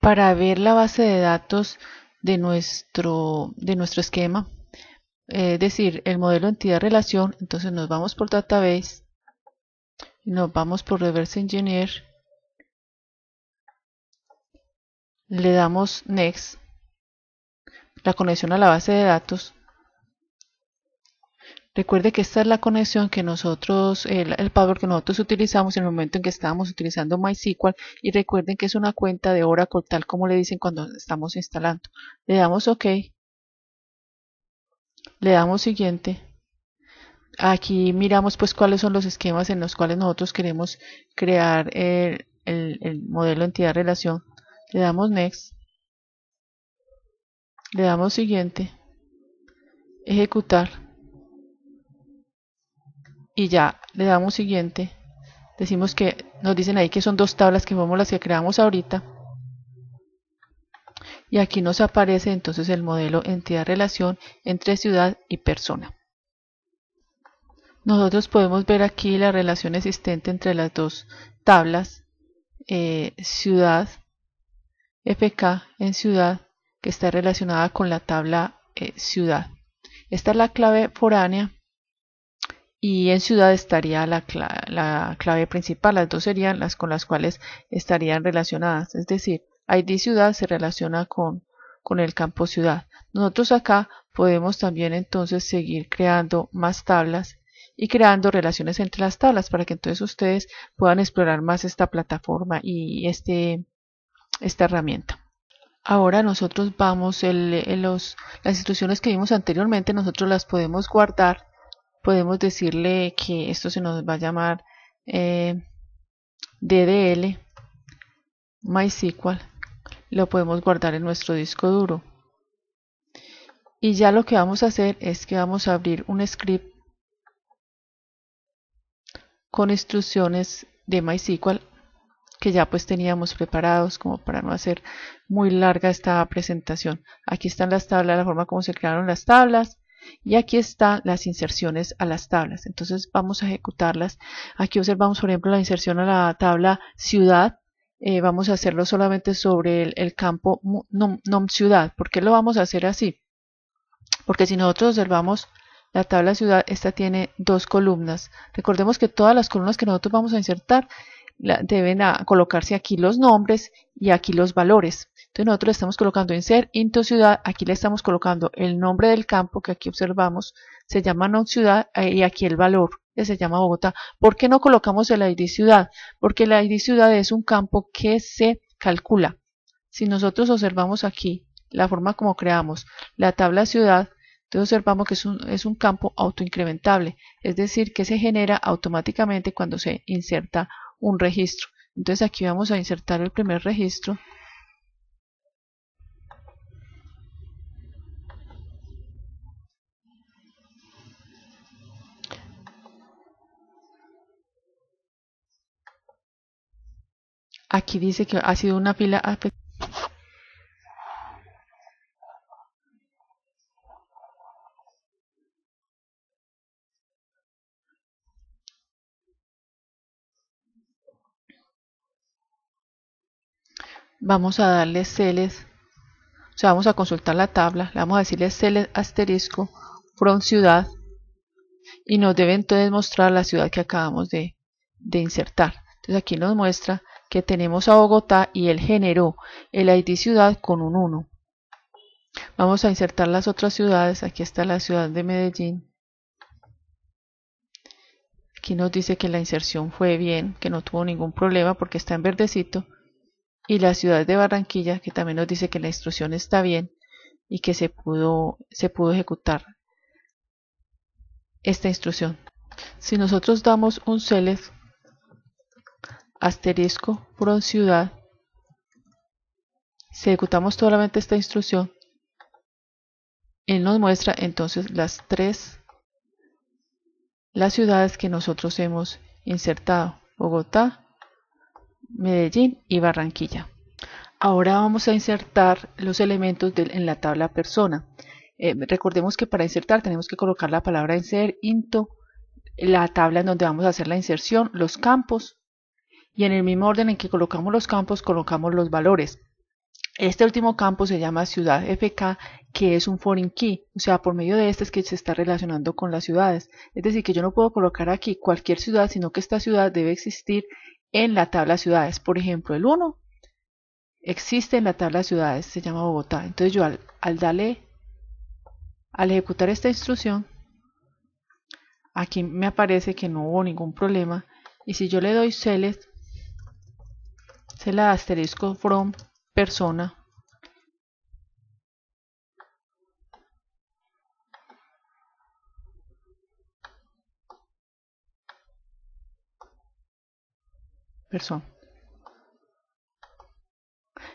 Para ver la base de datos de nuestro esquema, es decir, el modelo entidad-relación, entonces nos vamos por Database, nos vamos por Reverse Engineer, le damos Next, la conexión a la base de datos. Recuerde que esta es la conexión que nosotros, el password que nosotros utilizamos en el momento en que estábamos utilizando MySQL, y recuerden que es una cuenta de Oracle tal como le dicen cuando estamos instalando. Le damos OK, le damos siguiente. Aquí miramos pues cuáles son los esquemas en los cuales nosotros queremos crear el modelo entidad-relación. Le damos Next, le damos siguiente, ejecutar y ya le damos siguiente. Decimos que nos dicen ahí que son dos tablas que fuimos las que creamos ahorita, y aquí nos aparece entonces el modelo entidad-relación entre ciudad y persona. Nosotros podemos ver aquí la relación existente entre las dos tablas, ciudad, FK en ciudad, que está relacionada con la tabla ciudad. Esta es la clave foránea y en ciudad estaría la clave principal. Las dos serían las con las cuales estarían relacionadas. Es decir, ID ciudad se relaciona con el campo ciudad. Nosotros acá podemos también entonces seguir creando más tablas y creando relaciones entre las tablas para que entonces ustedes puedan explorar más esta plataforma y esta herramienta. Ahora nosotros vamos, las instrucciones que vimos anteriormente, nosotros las podemos guardar. Podemos decirle que esto se nos va a llamar DDL MySQL. Lo podemos guardar en nuestro disco duro. Y ya lo que vamos a hacer es que vamos a abrir un script con instrucciones de MySQL que ya pues teníamos preparados como para no hacer muy larga esta presentación. Aquí están las tablas, la forma como se crearon las tablas, y aquí están las inserciones a las tablas. Entonces vamos a ejecutarlas. Aquí observamos por ejemplo la inserción a la tabla ciudad. Vamos a hacerlo solamente sobre el campo nom ciudad. ¿Por qué lo vamos a hacer así? Porque si nosotros observamos la tabla ciudad, esta tiene dos columnas. Recordemos que todas las columnas que nosotros vamos a insertar deben colocarse aquí los nombres y aquí los valores. Entonces nosotros le estamos colocando insert into ciudad, aquí le estamos colocando el nombre del campo que aquí observamos, se llama non ciudad, y aquí el valor que se llama Bogotá. ¿Por qué no colocamos el ID ciudad? Porque el ID ciudad es un campo que se calcula. Si nosotros observamos aquí la forma como creamos la tabla ciudad, entonces observamos que es un campo autoincrementable, es decir, que se genera automáticamente cuando se inserta un registro. Entonces aquí vamos a insertar el primer registro. Aquí dice que ha sido una fila afectada. Vamos a darle select, o sea, vamos a consultar la tabla, le vamos a decirle select asterisco from ciudad y nos debe entonces mostrar la ciudad que acabamos de insertar. Entonces aquí nos muestra que tenemos a Bogotá y él generó el ID ciudad con un 1. Vamos a insertar las otras ciudades. Aquí está la ciudad de Medellín. Aquí nos dice que la inserción fue bien, que no tuvo ningún problema porque está en verdecito. Y la ciudad de Barranquilla, que también nos dice que la instrucción está bien y que se pudo ejecutar esta instrucción. Si nosotros damos un select asterisco from ciudad, si ejecutamos solamente esta instrucción, él nos muestra entonces las ciudades que nosotros hemos insertado: Bogotá, Medellín y Barranquilla. Ahora vamos a insertar los elementos en la tabla persona. Recordemos que para insertar tenemos que colocar la palabra insert into la tabla en donde vamos a hacer la inserción, los campos, y en el mismo orden en que colocamos los campos colocamos los valores. Este último campo se llama ciudad FK, que es un foreign key, o sea, por medio de este es que se está relacionando con las ciudades. Es decir, que yo no puedo colocar aquí cualquier ciudad, sino que esta ciudad debe existir en la tabla ciudades. Por ejemplo, el 1 existe en la tabla ciudades, se llama Bogotá. Entonces yo al ejecutar esta instrucción, aquí me aparece que no hubo ningún problema. Y si yo le doy select asterisco from persona,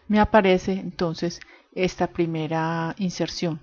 me aparece entonces esta primera inserción.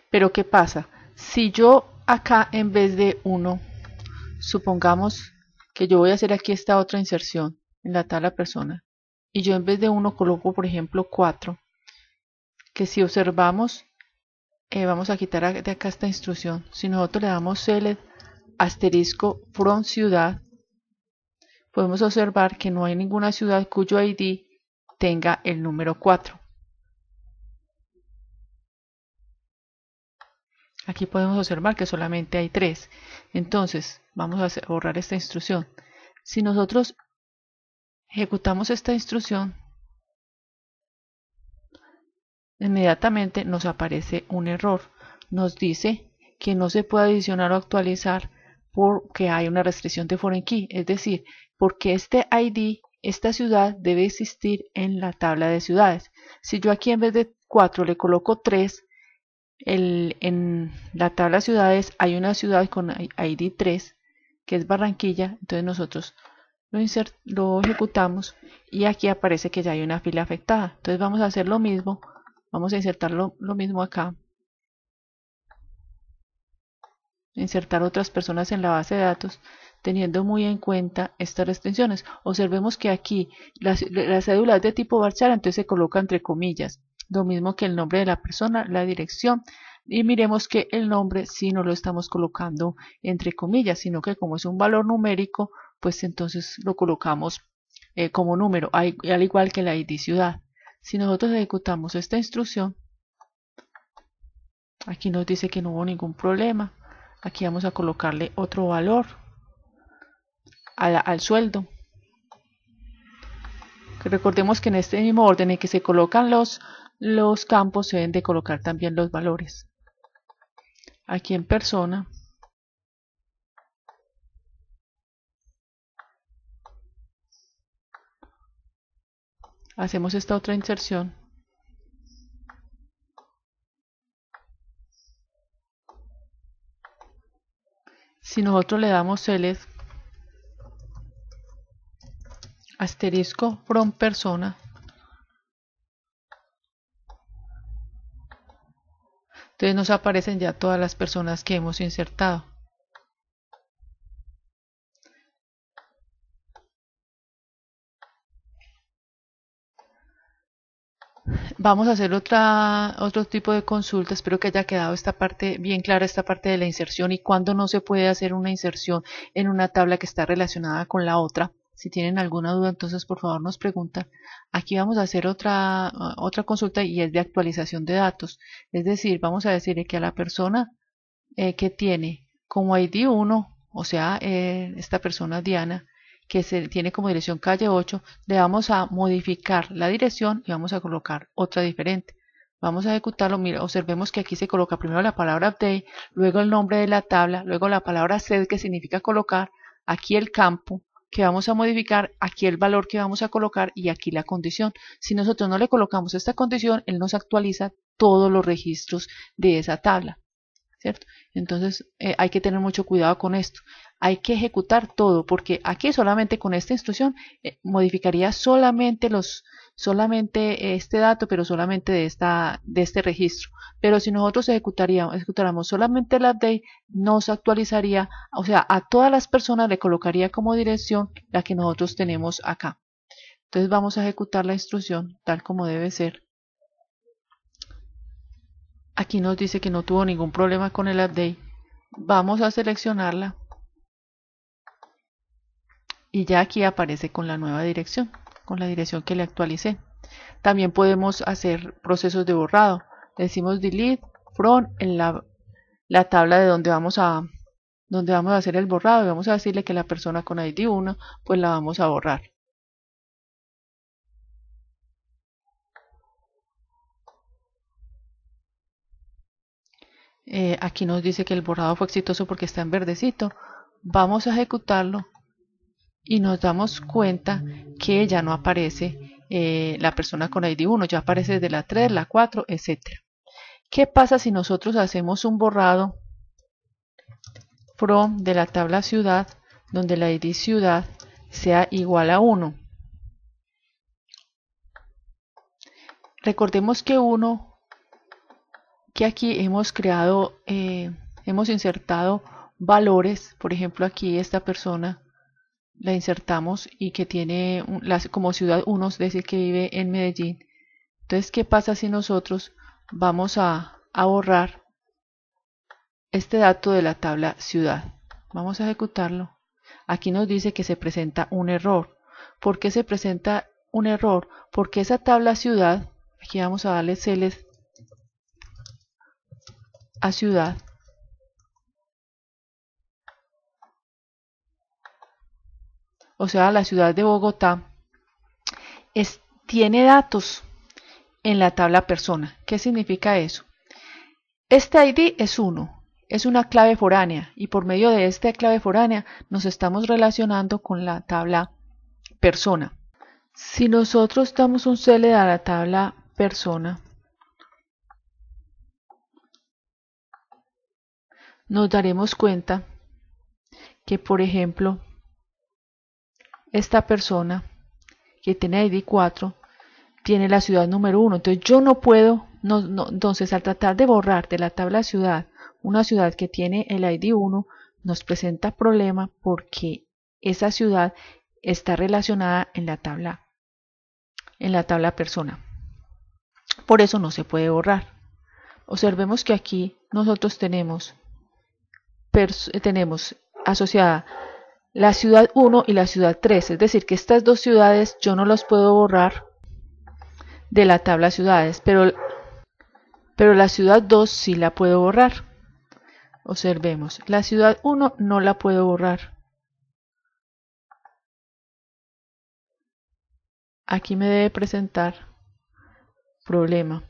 Pero ¿qué pasa? Si yo acá en vez de 1, supongamos que yo voy a hacer aquí esta otra inserción en la tabla persona, y yo en vez de 1 coloco por ejemplo 4, que si observamos, vamos a quitar de acá esta instrucción. Si nosotros le damos select asterisco from ciudad, podemos observar que no hay ninguna ciudad cuyo ID tenga el número 4. Aquí podemos observar que solamente hay 3. Entonces, vamos a borrar esta instrucción. Si nosotros ejecutamos esta instrucción, inmediatamente nos aparece un error. Nos dice que no se puede adicionar o actualizar porque hay una restricción de foreign key. Es decir, porque este ID, esta ciudad, debe existir en la tabla de ciudades. Si yo aquí en vez de 4 le coloco 3, en la tabla de ciudades hay una ciudad con ID 3, que es Barranquilla. Entonces nosotros lo ejecutamos y aquí aparece que ya hay una fila afectada. Entonces vamos a hacer lo mismo, vamos a insertar lo mismo acá, insertar otras personas en la base de datos, teniendo muy en cuenta estas restricciones. Observemos que aquí la cédula es de tipo varchar, entonces se coloca entre comillas, lo mismo que el nombre de la persona, la dirección, y miremos que el nombre sí no lo estamos colocando entre comillas, sino que como es un valor numérico, pues entonces lo colocamos como número, al igual que la ID ciudad. Si nosotros ejecutamos esta instrucción, aquí nos dice que no hubo ningún problema. Aquí vamos a colocarle otro valor al sueldo. Recordemos que en este mismo orden en que se colocan los campos, se deben de colocar también los valores. Aquí en persona, hacemos esta otra inserción. Si nosotros le damos select asterisco from persona, entonces nos aparecen ya todas las personas que hemos insertado. Vamos a hacer otro tipo de consulta. Espero que haya quedado esta parte bien clara, esta parte de la inserción y cuándo no se puede hacer una inserción en una tabla que está relacionada con la otra. Si tienen alguna duda, entonces por favor nos preguntan. Aquí vamos a hacer otra consulta y es de actualización de datos. Es decir, vamos a decirle que a la persona que tiene como ID 1, o sea, esta persona Diana, que se tiene como dirección calle 8, le vamos a modificar la dirección y vamos a colocar otra diferente. Vamos a ejecutarlo. Mira, observemos que aquí se coloca primero la palabra update, luego el nombre de la tabla, luego la palabra set, que significa colocar, aquí el campo que vamos a modificar, aquí el valor que vamos a colocar y aquí la condición. Si nosotros no le colocamos esta condición, él nos actualiza todos los registros de esa tabla, ¿cierto? Entonces hay que tener mucho cuidado con esto. Hay que ejecutar todo, porque aquí solamente con esta instrucción modificaría solamente este dato, pero solamente de este registro. Pero si nosotros ejecutáramos solamente el update, nos actualizaría, o sea, a todas las personas le colocaría como dirección la que nosotros tenemos acá. Entonces vamos a ejecutar la instrucción tal como debe ser. Aquí nos dice que no tuvo ningún problema con el update. Vamos a seleccionarla y ya aquí aparece con la nueva dirección. con la dirección que le actualicé. También podemos hacer procesos de borrado. Le decimos delete from en la tabla de donde vamos a hacer el borrado, y vamos a decirle que la persona con ID 1 pues la vamos a borrar. Aquí nos dice que el borrado fue exitoso porque está en verdecito. Vamos a ejecutarlo y nos damos cuenta que ya no aparece la persona con ID 1, ya aparece desde la 3, la 4, etc. ¿Qué pasa si nosotros hacemos un borrado from de la tabla ciudad donde la ID ciudad sea igual a 1? Recordemos que aquí hemos creado, hemos insertado valores. Por ejemplo, aquí esta persona la insertamos y que tiene como ciudad 1, es decir, que vive en Medellín. Entonces, ¿qué pasa si nosotros vamos a borrar este dato de la tabla ciudad? Vamos a ejecutarlo. Aquí nos dice que se presenta un error. ¿Por qué se presenta un error? Porque esa tabla ciudad, aquí vamos a darle select a ciudad, o sea, la ciudad de Bogotá, tiene datos en la tabla persona. ¿Qué significa eso? Este ID es 1, es una clave foránea, y por medio de esta clave foránea nos estamos relacionando con la tabla persona. Si nosotros damos un select a la tabla persona, nos daremos cuenta que, por ejemplo, esta persona que tiene ID 4 tiene la ciudad número 1. Entonces yo no puedo, entonces al tratar de borrar de la tabla ciudad una ciudad que tiene el ID 1, nos presenta problema porque esa ciudad está relacionada en la tabla persona. Por eso no se puede borrar. Observemos que aquí nosotros tenemos asociada la ciudad 1 y la ciudad 3, es decir, que estas dos ciudades yo no los puedo borrar de la tabla ciudades, pero la ciudad 2 sí la puedo borrar. Observemos, la ciudad 1 no la puedo borrar. Aquí me debe presentar problema.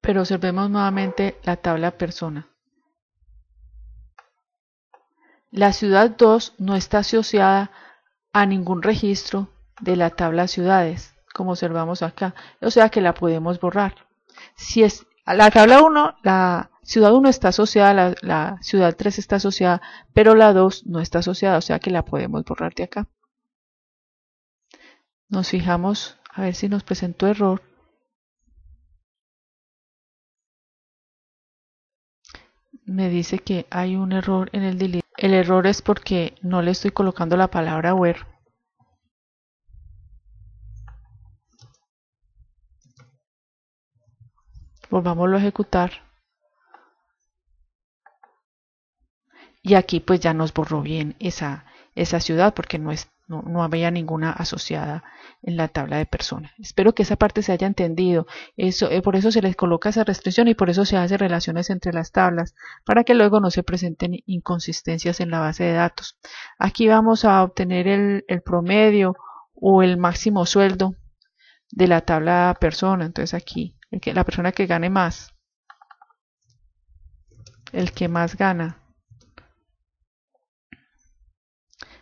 Pero observemos nuevamente la tabla persona. La ciudad 2 no está asociada a ningún registro de la tabla ciudades, como observamos acá, o sea que la podemos borrar. Si es a la tabla 1, la ciudad 1 está asociada, la ciudad 3 está asociada, pero la 2 no está asociada, o sea que la podemos borrar de acá. Nos fijamos a ver si nos presentó error. Me dice que hay un error en el delete. El error es porque no le estoy colocando la palabra where. Volvámoslo a ejecutar. Y aquí pues ya nos borró bien esa ciudad porque no había ninguna asociada en la tabla de persona. Espero que esa parte se haya entendido. Por eso se les coloca esa restricción y por eso se hace relaciones entre las tablas, para que luego no se presenten inconsistencias en la base de datos. Aquí vamos a obtener el promedio o el máximo sueldo de la tabla persona. Entonces aquí, la persona que gane más, el que más gana.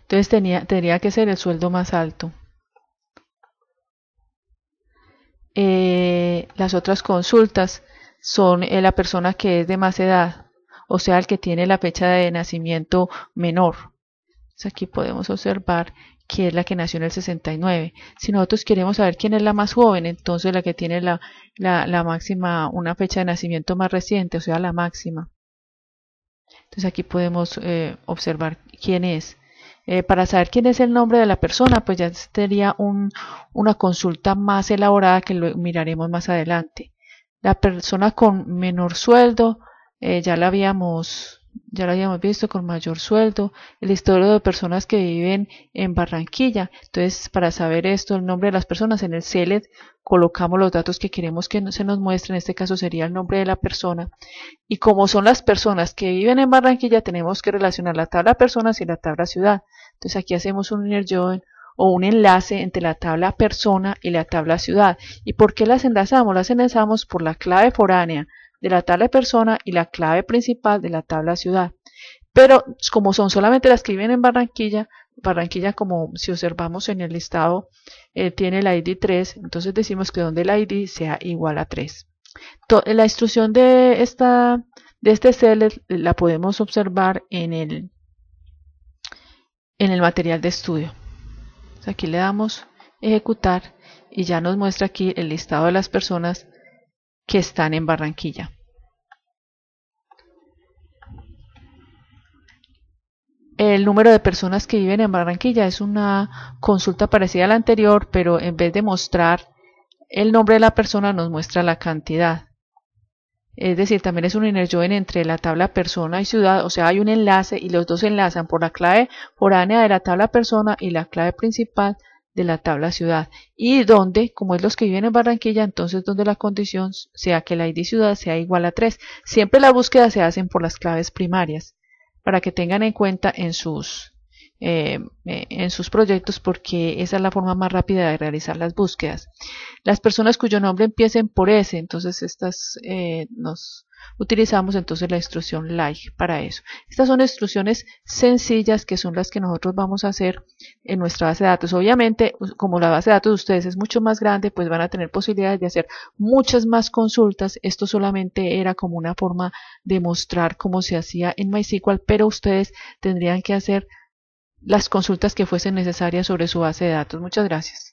Entonces tendría que ser el sueldo más alto. Las otras consultas son la persona que es de más edad, o sea, el que tiene la fecha de nacimiento menor. Entonces aquí podemos observar que es la que nació en el 69. Si nosotros queremos saber quién es la más joven, entonces la que tiene la máxima, una fecha de nacimiento más reciente, o sea, la máxima. Entonces aquí podemos observar quién es. Para saber quién es el nombre de la persona, pues ya sería una consulta más elaborada que lo miraremos más adelante. La persona con menor sueldo ya la habíamos ya lo habíamos visto, con mayor sueldo, el listado de personas que viven en Barranquilla. Entonces, para saber esto, el nombre de las personas, en el select colocamos los datos que queremos que se nos muestren. En este caso sería el nombre de la persona. Y como son las personas que viven en Barranquilla, tenemos que relacionar la tabla personas y la tabla ciudad. Entonces, aquí hacemos un inner join o un enlace entre la tabla persona y la tabla ciudad. ¿Y por qué las enlazamos? Las enlazamos por la clave foránea de la tabla persona y la clave principal de la tabla ciudad. Pero como son solamente las que viven en Barranquilla, Barranquilla, como si observamos en el listado, tiene el ID 3, entonces decimos que donde el ID sea igual a 3. La instrucción de este select la podemos observar en el material de estudio. Aquí le damos ejecutar y ya nos muestra aquí el listado de las personas que están en Barranquilla. El número de personas que viven en Barranquilla es una consulta parecida a la anterior, pero en vez de mostrar el nombre de la persona nos muestra la cantidad. Es decir, también es un inner join entre la tabla persona y ciudad, o sea, hay un enlace y los dos enlazan por la clave foránea de la tabla persona y la clave principal de la tabla ciudad. Y donde, como es los que viven en Barranquilla, entonces donde la condición sea que la ID ciudad sea igual a 3. Siempre las búsquedas se hacen por las claves primarias, para que tengan en cuenta en sus proyectos, porque esa es la forma más rápida de realizar las búsquedas. Las personas cuyo nombre empiecen por S, entonces estas nos utilizamos entonces la instrucción like para eso. Estas son instrucciones sencillas que son las que nosotros vamos a hacer en nuestra base de datos. Obviamente, como la base de datos de ustedes es mucho más grande, pues van a tener posibilidades de hacer muchas más consultas. Esto solamente era como una forma de mostrar cómo se hacía en MySQL, pero ustedes tendrían que hacer las consultas que fuesen necesarias sobre su base de datos. Muchas gracias.